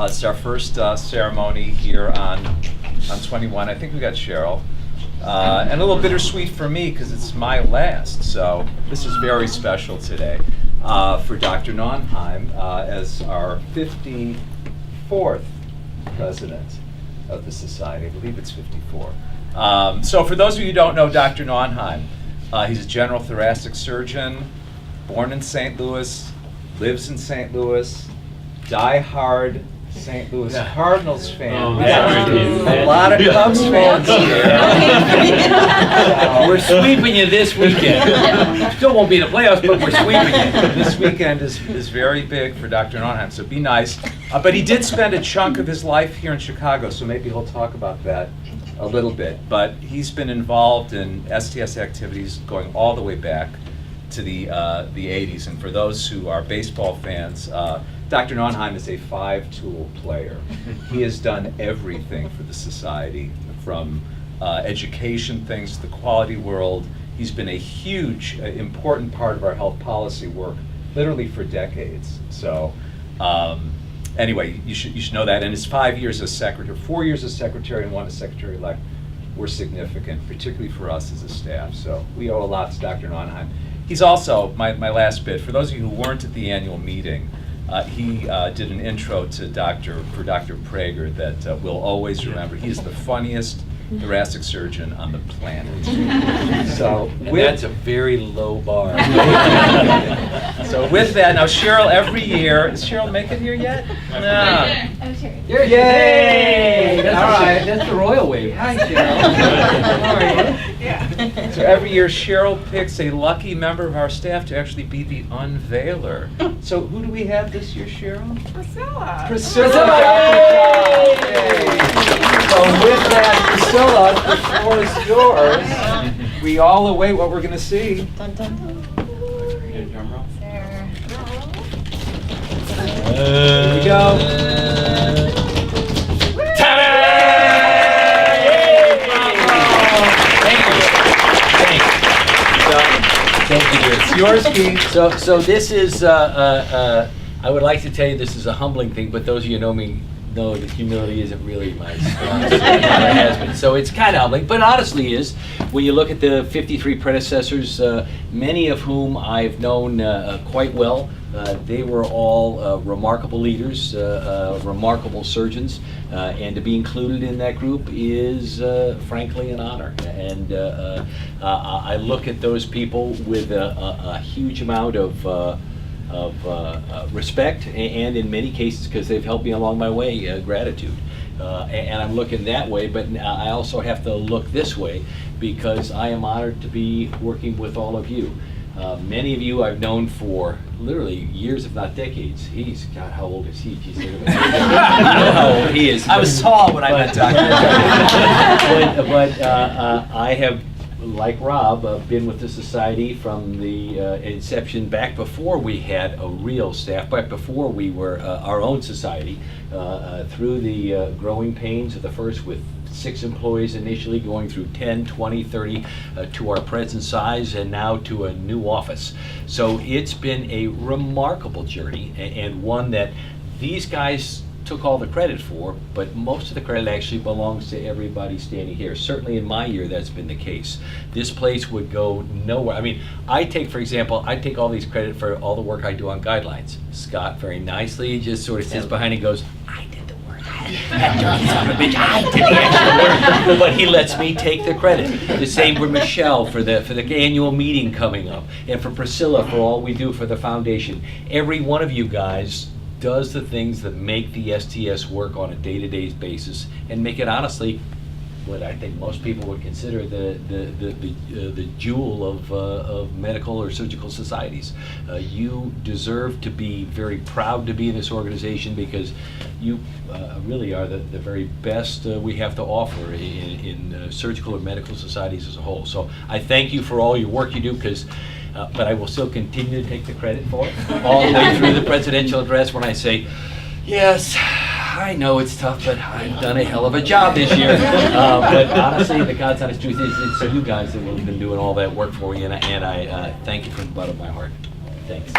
It's our first ceremony here on 21. I think we got Cheryl. And a little bittersweet for me because it's my last. So this is very special today for Dr. Naunheim as our 54th president of the society. I believe it's 54. So for those of you who don't know Dr. Naunheim, he's a general thoracic surgeon, born in St. Louis, lives in St. Louis, die-hard St. Louis Cardinals fan. A lot of Cubs fans here. We're sweeping you this weekend. Still won't be in the playoffs, but we're sweeping you. This weekend is very big for Dr. Naunheim, so be nice. But he did spend a chunk of his life here in Chicago, so maybe he'll talk about that a little bit. But he's been involved in STS activities going all the way back to the 80s. And for those who are baseball fans, Dr. Naunheim is a five-tool player. He has done everything for the society, from education things to the quality world. He's been a huge, important part of our health policy work, literally for decades. So anyway, you should know that. And his 5 years as secretary, 4 years as secretary and 1 as secretary-elect were significant, particularly for us as a staff. So we owe a lot to Dr. Naunheim. He's also, my last bit, for those of you who weren't at the annual meeting, he did an intro to Dr. Prager that we'll always remember. He is the funniest thoracic surgeon on the planet. So that's a very low bar. So with that, now Cheryl, every year, is Cheryl make it here yet? No. I'm sure. Yay! That's All right. That's the royal wave. Hi, Cheryl. How are you? Yeah. So every year Cheryl picks a lucky member of our staff to actually be the unveiler. So who do we have this year, Cheryl? Priscilla. Priscilla! Yay! So with that, Priscilla, the floor is yours. We all await what we're going to see. Dun, dun, dun. There. Here we go. Ta-da! Thank you. It's yours, Keith. So this is, I would like to tell you this is a humbling thing, but those of you who know me know that humility isn't really my strong suit. It never has been. So it's kind of humbling, but honestly is, when you look at the 53 predecessors, many of whom I've known quite well, they were all remarkable leaders, remarkable surgeons, and to be included in that group is frankly an honor. And I look at those people with a huge amount of respect, and in many cases, because they've helped me along my way, gratitude. And I'm looking that way, but I also have to look this way, because I am honored to be working with all of you. Many of you I've known for literally years, if not decades. God, how old is he? Geez, you know how old he is. I was tall when I met Dr. But I have, like Rob, been with the society from the inception, back before we had a real staff, back before we were our own society, through the growing pains of the first, with 6 employees initially, going through 10, 20, 30, to our present size, and now to a new office. So it's been a remarkable journey, and one that these guys took all the credit for, but most of the credit actually belongs to everybody standing here. Certainly in my year, that's been the case. This place would go nowhere. I mean, I take all these credit for all the work I do on guidelines. Scott very nicely just sort of sits behind and goes, I did the work. I did the extra work. But he lets me take the credit. The same with Michelle for the annual meeting coming up, and for Priscilla for all we do for the foundation. Every one of you guys does the things that make the STS work on a day-to-day basis, and make it honestly what I think most people would consider the jewel of medical or surgical societies. You deserve to be very proud to be in this organization, because you really are the very best we have to offer in surgical or medical societies as a whole. So I thank you for all your work you do, but I will still continue to take the credit for it all the way through the presidential address, when I say, yes, I know it's tough, but I've done a hell of a job this year. But honestly, the God's honest truth is, it's you guys that have been doing all that work for me, and I thank you from the bottom of my heart. Thanks.